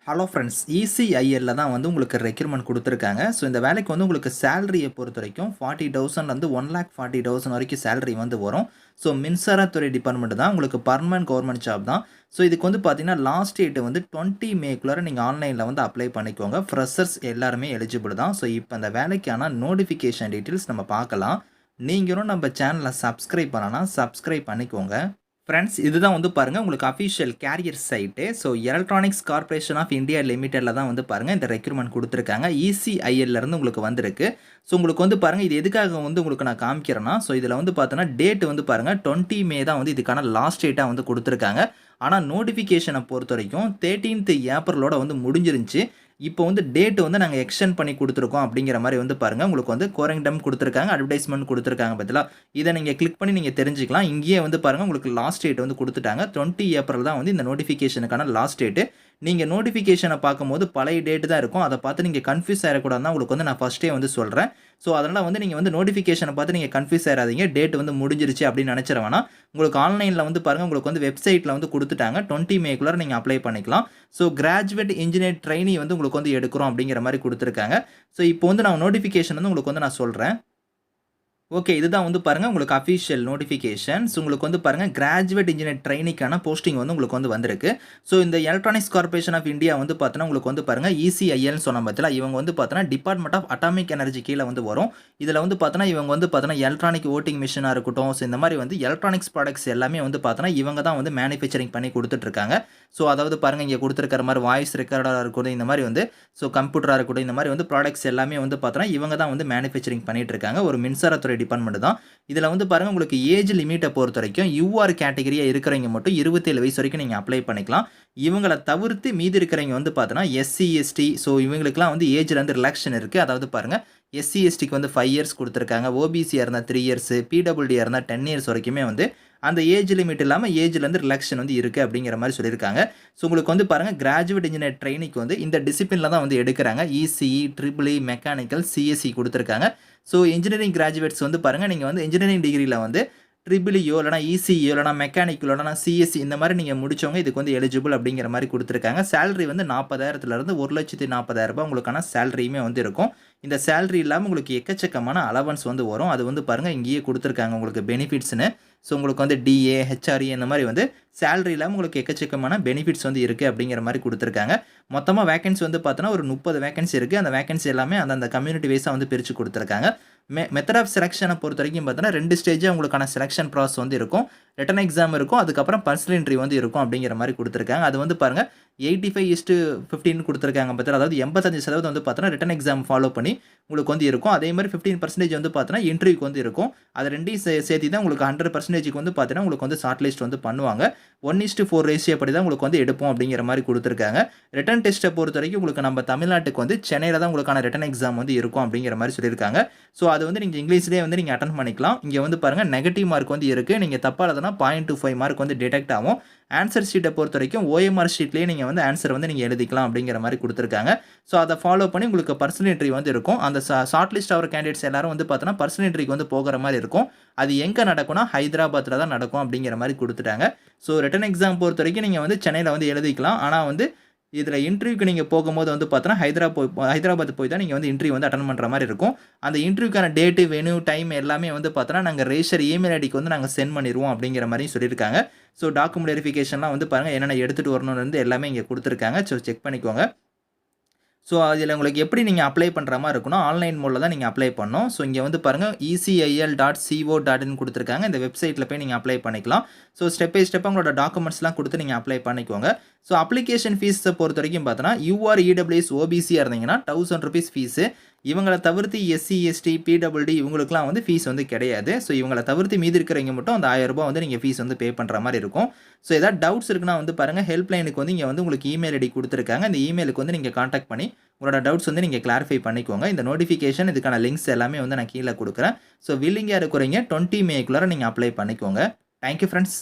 Hello friends, இசிஐஎல்ல தான் வந்து உங்களுக்கு ரெக்ரூட்மெண்ட் குடுத்துருக்காங்க. ஸோ இந்த வேலைக்கு வந்து உங்களுக்கு சேலரிய பொறுத்தவரைக்கும் 40,000லேருந்து 1,40,000 வரைக்கும் சேலரி வந்து வரும். ஸோ மின்சாரத்துறை டிபார்ட்மெண்ட் தான். உங்களுக்கு பெர்மனன்ட் கவர்மெண்ட் ஜாப் தான். ஸோ இதுக்கு வந்து பார்த்தீங்கன்னா, லாஸ்ட் டேட் வந்து 20 மேக்குள்ளார நீங்க ஆன்லைன்ல வந்து அப்ளை பண்ணிக்கோங்க. ஃப்ரெஷர்ஸ் எல்லாருமே எலிஜிபிள் தான். ஸோ இப்ப அந்த வேலைக்கான நோட்டிஃபிகேஷன் டீட்டெயில்ஸ் நம்ம பார்க்கலாம். நீங்களும் நம்ம சேனல சப்ஸ்கிரைப் பண்ணலனா, சப்ஸ்கிரைப் பண்ணிக்கோங்க. ஃப்ரெண்ட்ஸ், இதுதான் வந்து பாருங்க உங்களுக்கு official career site. So electronics corporation of India லிமிடெட்ல தான் வந்து பாருங்க இந்த ரெக்ரூட்மெண்ட் குடுத்துருக்காங்க. இசிஐஎல்ல இருந்து உங்களுக்கு வந்திருக்கு. ஸோ உங்களுக்கு வந்து பாருங்க இது எதுக்காக வந்து உங்களுக்கு நான் காமிக்கிறேன்னா, ஸோ இதில வந்து பார்த்தோன்னா டேட் வந்து பாருங்க 20 மே தான் வந்து இதுக்கான லாஸ்ட் டேட்டா வந்து குடுத்துருக்காங்க. ஆனா நோட்டிஃபிகேஷன பொறுத்தவரைக்கும் 13th ஏப்ரலோட வந்து முடிஞ்சிருந்துச்சு. இப்போ வந்து டேட் வந்து நாங்க எக்ஸ்டெண்ட் பண்ணி குடுத்துருக்கோம் அப்படிங்கிற மாரி வந்து பாருங்க. உங்களுக்கு வந்து கோரங்டம் குடுத்துருக்காங்க, அட்வர்டைஸ்மென்ட் குடுத்துருக்காங்க பார்த்தீங்களா? இத நீங்க கிளிக் பண்ணி நீங்க தெரிஞ்சுக்கலாம். இங்கேயே வந்து பாருங்க உங்களுக்கு லாஸ்ட் டேட் வந்து குடுத்துட்டாங்க. 20 ஏப்ரல் தான் வந்து இந்த நோட்டிஃபிகேஷனுக்கான லாஸ்ட் டேட். நீங்க நோட்டிஃபிகேஷன பார்க்கும்போது பழைய டேட் தான் இருக்கும். அத பார்த்து நீங்க கன்ஃப்யூஸ் ஆயிறக்கூடாதுன்னு தான் உங்களுக்கு வந்து நான் ஃபர்ஸ்ட்டே வந்து சொல்றேன். ஸோ அதனால வந்து நீங்க வந்து நோட்டிஃபிகேஷன பார்த்து நீங்க கன்ஃப்யூஸ் ஆயிறாதீங்க. டேட் வந்து முடிஞ்சிருச்சு அப்படின்னு நெனச்சிற வேணாம். உங்களுக்கு ஆன்லைன்ல வந்து பாருங்க உங்களுக்கு வந்து வெப்சைட்ல வந்து குடுத்துட்டாங்க. 20 மேக்குள்ளார நீங்க அப்ளை பண்ணிக்கலாம். ஸோ கிராஜுவேட் இன்ஜினியர் ட்ரெய்னி வந்து உங்களுக்கு வந்து எடுக்கிறோம் அப்படிங்கிற மாரி குடுத்துருக்காங்க. ஸோ இப்போ வந்து நான் நோட்டிஃபிகேஷன் வந்து உங்களுக்கு வந்து நான் சொல்றேன். ஓகே. இதுதான் வந்து பாருங்க உங்களுக்கு அஃபிஷியல் நோட்டிஃபிகேஷன்ஸ். உங்களுக்கு வந்து பாருங்க கிராஜுவேட் இன்ஜினியர் ட்ரெய்னிக்கான போஸ்டிங் வந்து உங்களுக்கு வந்து வந்திருக்கு. ஸோ இந்த எலக்ட்ரானிக்ஸ் கார்ப்பரேஷன் ஆஃப் இந்தியா வந்து பார்த்தீங்கன்னா, உங்களுக்கு வந்து பாருங்க இசிஐஎல்னு சொன்னேன் பார்த்தீங்களா? இவங்க வந்து பார்த்தீங்கன்னா டிபார்ட்மெண்ட் ஆஃப் அட்டாமிக் எனர்ஜி கீழ வந்து வரும். இதில வந்து பார்த்தீங்கன்னா, இவங்க வந்து பார்த்தீங்கன்னா எலக்ட்ரானிக் வோட்டிங் மிஷினா இருக்கட்டும், ஸோ இந்த மாரி வந்து எலக்ட்ரானிக்ஸ் ப்ராடக்ட்ஸ் எல்லாமே வந்து பார்த்தீங்கன்னா, இவங்க தான் வந்து மேனுஃபேக்சரிங் பண்ணி குடுத்துட்டு இருக்காங்க. ஸோ அதாவது பாருங்க இங்க குடுத்திருக்கிற மாரி வாய்ஸ் ரெக்கார்டரா இருக்கட்டும், இந்த மாரி வந்து ஸோ கம்ப்யூட்டரா இருக்கட்டும், இந்த மாரி வந்து ப்ராடக்ட்ஸ் எல்லாமே வந்து பார்த்தீங்கன்னா, இவங்க தான் வந்து மேனுஃபேக்சரிங் பண்ணிட்டு இருக்காங்க. ஒரு மின்சாரத்துறை டிபார்ட்மெண்ட் தான். இதில வந்து பாருங்க உங்களுக்கு ஏஜ் லிமிட்ட பொறுத்தவரைக்கும் யூஆர் கேட்டகரியா இருக்கிறவங்க மட்டும் 27 வயசு வரைக்கும் நீங்க அப்ளை பண்ணிக்கலாம். இவங்கள தவிர்த்து மீதி இருக்கிறவங்க வந்து பார்த்தீங்கன்னா, எஸ்சி, எஸ்டி ஸோ இவங்களுக்கெல்லாம் வந்து ஏஜ்ல வந்து ரிலாக்சேஷன் இருக்கு. அதாவது பாருங்க எஸ்சி, எஸ்டிக்கு வந்து 5 இயர்ஸ் குடுத்துருக்காங்க. ஓபிசியா இருந்தா 3 இயர்ஸ், பிடபிள்யூடியா இருந்தா 10 இயர்ஸ் வரைக்குமே வந்து அந்த ஏஜ் லிமிட் இல்லாம ஏஜ்ல இருந்து ரிலாக்சேஷன் வந்து இருக்கு அப்படிங்கிற மாரி சொல்லியிருக்காங்க. ஸோ உங்களுக்கு வந்து பாருங்க கிராஜுவேட் இன்ஜினியர் ட்ரெய்னிக்கு வந்து இந்த டிசிப்ளின்ல தான் வந்து எடுக்குறாங்க. ECE, triple E, mechanical, CSC குடுத்துருக்காங்க. ஸோ இன்ஜினியரிங் கிராஜுவேட்ஸ் வந்து பாருங்க நீங்க வந்து இன்ஜினியரிங் டிகிரில வந்து ட்ரிபிள்இயோ இல்லனா இசிஇயோ இல்லனா மெக்கானிக்கலோ இல்லனா சிஎஸ்சி இந்த மாரி நீங்க முடிச்சவங்க இதுக்கு வந்து எலிஜிபிள் அப்படிங்கிற மாரி குடுத்துருக்காங்க. சேலரி வந்து 40,000 இருந்து ரூ. 1,40,000 உங்களுக்கான சேலரியுமே வந்து இருக்கும். இந்த சேலரி இல்லாம உங்களுக்கு எக்கச்சக்கமான அலவன்ஸ் வந்து வரும். அது வந்து பாருங்க இங்கேயே குடுத்துருக்காங்க உங்களுக்கு பெனிஃபிட்ஸ்ன்னு. ஸோ உங்களுக்கு வந்து டிஏ, ஹெச்ஆர்ஏ இந்த மாரி வந்து சேலரி இல்லாம உங்களுக்கு எக்கச்சக்கமான பெனிஃபிட்ஸ் வந்து இருக்கு அப்படிங்கிற மாரி குடுத்துருக்காங்க. மொத்தமா வேக்கன்சி வந்து பார்த்தோன்னா ஒரு 30 வேக்கன்சி இருக்கு. அந்த வேக்கன்சி எல்லாமே அந்தந்த கம்யூனிட்டி வைஸா வந்து பிரிச்சு குடுத்துருக்காங்க. மெத்தட் ஆஃப் செலக்ஷன பொறுத்தவரைக்கும் பார்த்தோன்னா 2 ஸ்டேஜா உங்களுக்கான செலக்ஷன் ப்ராசஸ் வந்து இருக்கும். ரிட்டன் எக்ஸாம் இருக்கும். அதுக்கப்புறம் பர்சனல் இன்டர்வியூ வந்து இருக்கும் அப்படிங்கிற மாரி குடுத்துருக்காங்க. அது வந்து பாருங்க 85:15 குடுத்துருக்காங்க பார்த்தீங்களா? அதாவது 85% வந்து பார்த்தோன்னா ரிட்டன் எக்ஸாம் ஃபாலோ பண்ணி உங்களுக்கு வந்து இருக்கும். அதே மாரி 15% வந்து பார்த்தோன்னா இன்டர்வியூக்கு வந்து இருக்கும். அது 2யும் சேர்த்தி தான் உங்களுக்கு 100%க்கு வந்து பார்த்தீங்கன்னா, உங்களுக்கு வந்து ஷார்ட் லிஸ்ட் வந்து பண்ணுவாங்க. 1:4 ரேஷியோ படி தான் உங்களுக்கு வந்து எடுப்போம் அப்படிங்கிற மாரி குடுத்துருக்காங்க. ரிட்டன் டெஸ்ட்ட பொறுத்தவரைக்கும் உங்களுக்கு நம்ம தமிழ்நாட்டுக்கு வந்து சென்னையில தான் உங்களுக்கான ரிட்டன் எக்ஸாம் வந்து இருக்கும் அப்படிங்கிற மாரி சொல்லியிருக்காங்க. ஸோ அது வந்து நீங்க இங்கிலீஷ்லயே வந்து நீங்க அட்டெண்ட் பண்ணிக்கலாம். இங்க வந்து பாருங்க நெகட்டிவ் மார்க் வந்து இருக்கு. நீங்க தப்பா எழுதுனா 0.25 மார்க் வந்து டிடக்ட் ஆகும். ஆன்சர் ஷீட்ட பொறுத்தவரைக்கும் ஓஎம்ஆர் ஷீட்லயே நீங்க வந்து ஆன்சர் வந்து நீங்க எழுதிக்கலாம் அப்படிங்கிற மாரி குடுத்துருக்காங்க. ஸோ அத ஃபாலோ பண்ணி உங்களுக்கு பர்சனல் இன்டர்வியூ வந்து இருக்கும். அந்த ஷார்ட் லிஸ்ட் ஆகுற கேண்டிடேட்ஸ் எல்லாரும் வந்து பார்த்தோன்னா, பர்சனல் இன்டர்வியூக்கு வந்து போகுற மாரி இருக்கும். அது எங்க நடக்கும்னா, ஹைதராபாத்ல தான் நடக்கும் அப்படிங்கிற மாரி குடுத்துட்டாங்க. ஸோ ரிட்டன் எக்ஸாம் பொறுத்தவரைக்கும் நீங்க வந்து சென்னையில வந்து எழுதிக்கலாம். ஆனா வந்து இதில இன்டர்வியூக்கு நீங்க போகும்போது வந்து பார்த்தோன்னா, ஹைதராபாத் போய் தான் நீங்க வந்து இன்டர்வியூ வந்து அட்டெண்ட் பண்ற மாரி இருக்கும். அந்த இன்டர்வியூக்கான டேட், வென்யூ, டைம் எல்லாமே வந்து பார்த்தோன்னா, நாங்க ரெஜிஸ்டர் இமெயில் ஐடிக்கு வந்து நாங்க சென்ட் பண்ணிருவோம் அப்படிங்கிற மாரியும் சொல்லியிருக்காங்க. ஸோ டாக்குமெண்ட் வெரிஃபிகேஷன்லாம் வந்து பாருங்க என்னென்ன எடுத்துட்டு வரணும்னு எல்லாமே இங்க குடுத்துருக்காங்க. ஸோ செக் பண்ணிக்கோங்க. ஸோ அதில உங்களுக்கு எப்படி நீங்க அப்ளை பண்ற மாரி இருக்கும்னா, ஆன்லைன் மோட்ல தான் நீங்க அப்ளை பண்ணணும். ஸோ இங்க வந்து பாருங்க ecil.co.in குடுத்துருக்காங்க. இந்த வெப்சைட்ல போய் நீங்க அப்ளை பண்ணிக்கலாம். ஸோ ஸ்டெப் பை ஸ்டெப்பா உங்களோட டாக்குமெண்ட்ஸ்லாம் குடுத்து நீங்க அப்ளை பண்ணிக்கோங்க. ஸோ அப்ளிகேஷன் ஃபீஸ பொறுத்தவரைக்கும் பார்த்தோன்னா, யூஆர், இடபிள்யூஎஸ், ஓபிசியா இருந்தீங்கன்னா ₹1000 ஃபீஸு. இவங்கள தவிர்த்து எஸ்சி, எஸ்டி, பிடபிள்யூடி இவங்களுக்குலாம் வந்து ஃபீஸ் வந்து கிடையாது. ஸோ இவங்கள தவிர்த்து மீதி இருக்கிறவங்க மட்டும் அந்த ₹1000 வந்து நீங்க ஃபீஸ் வந்து பே பண்ற மாரி இருக்கும். ஸோ ஏதாவது டவுட்ஸ் இருக்குன்னா வந்து பாருங்க ஹெல்ப் லைனுக்கு வந்து இங்க வந்து உங்களுக்கு இமெயில் ஐடி குடுத்துருக்காங்க. இந்த இமெயிலுக்கு வந்து நீங்க கான்டாக்ட் பண்ணி உங்களோட டவுட்ஸ் வந்து நீங்க கிளாரிஃபை பண்ணிக்கோங்க. இந்த நோட்டிஃபிகேஷன் இதுக்கான லிங்க்ஸ் எல்லாமே வந்து நான் கீழ குடுக்குறேன். ஸோ வில்லிங்கா இருக்கிறவங்க 20 மேக்குள்ளார நீங்க அப்ளை பண்ணிக்கோங்க. Thank you friends.